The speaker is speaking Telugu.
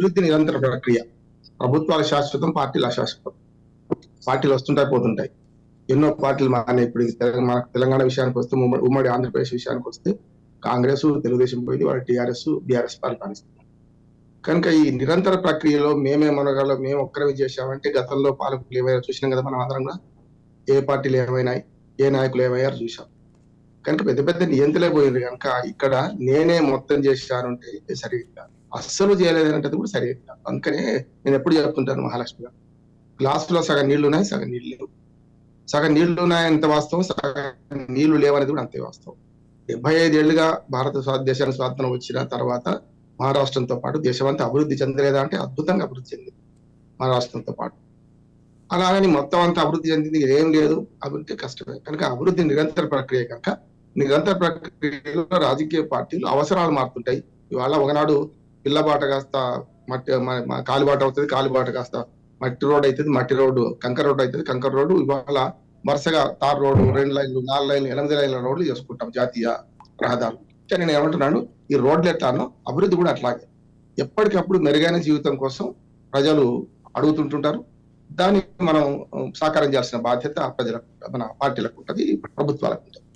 అభివృద్ధి నిరంతర ప్రక్రియ. ప్రభుత్వాలు శాశ్వతం, పార్టీలు అశాశ్వతం. పార్టీలు వస్తుంటాయి, పోతుంటాయి. ఎన్నో పార్టీలు మానే. ఇప్పుడు మన తెలంగాణ విషయానికి వస్తే, ఉమ్మడి ఆంధ్రప్రదేశ్ విషయానికి వస్తే కాంగ్రెస్, తెలుగుదేశం పోయింది, వాళ్ళ టీఆర్ఎస్, బీఆర్ఎస్ పరిపాలిస్తుంది. కనుక ఈ నిరంతర ప్రక్రియలో మేమేమనగలం, మేము ఒక్కరమే చేశామంటే గతంలో పాలకులు ఏమైనా చూసినాం కదా మనం అందరం కూడా. ఏ పార్టీలు ఏమైనాయి, ఏ నాయకులు ఏమయ్యారు చూసాం. కనుక పెద్ద పెద్ద నియంత్రలే పోయింది కనుక ఇక్కడ నేనే మొత్తం చేశానంటే సరిగ్గా అస్సలు చేయలేదంటే కూడా సరిగ్గా. అందుకనే నేను ఎప్పుడు చెప్తుంటాను మహాలక్ష్మి గారు, గ్లాసులో సగం నీళ్లు ఉన్నాయి, సగం నీళ్లు లేవు. సగం నీళ్లు ఉన్నాయంత వాస్తవం, సగం నీళ్లు లేవనేది కూడా అంతే వాస్తవం. 75 ఏళ్లుగా దేశానికి స్వాతంత్రం వచ్చిన తర్వాత మహారాష్ట్రంతో పాటు దేశమంతా అభివృద్ధి చెందలేదా అంటే అద్భుతంగా అభివృద్ధి చెందింది మహారాష్ట్రంతో పాటు. అలాగని మొత్తం అంతా అభివృద్ధి చెందింది ఏం లేదు, అభివృద్ధి కష్టమే. కనుక అభివృద్ధి నిరంతర ప్రక్రియ కనుక నిరంతర ప్రక్రియలో రాజకీయ పార్టీలు అవసరాలు మారుతుంటాయి. ఇవాళ ఒకనాడు పిల్లబాట కాస్త మట్టి కాలిబాట అవుతుంది, కాలిబాట కాస్త మట్టి రోడ్ అవుతుంది, మట్టి రోడ్డు కంకర రోడ్డు అవుతుంది, కంకర రోడ్డు ఇవాళ వరుసగా తార్ రోడ్డు 2 లైన్లు, 4 లైన్లు, 8 లైన్ల రోడ్లు చేసుకుంటాం జాతీయ రహదారులు. నేను ఏమంటున్నాను, ఈ రోడ్లు ఎట్లానో అభివృద్ధి కూడా అట్లాగే. ఎప్పటికప్పుడు మెరుగైన జీవితం కోసం ప్రజలు అడుగుతుంటుంటారు. దాన్ని మనం సాకారం చేయాల్సిన బాధ్యత ప్రజలకు, మన పార్టీలకు ఉంటుంది, ప్రభుత్వాలకు ఉంటుంది.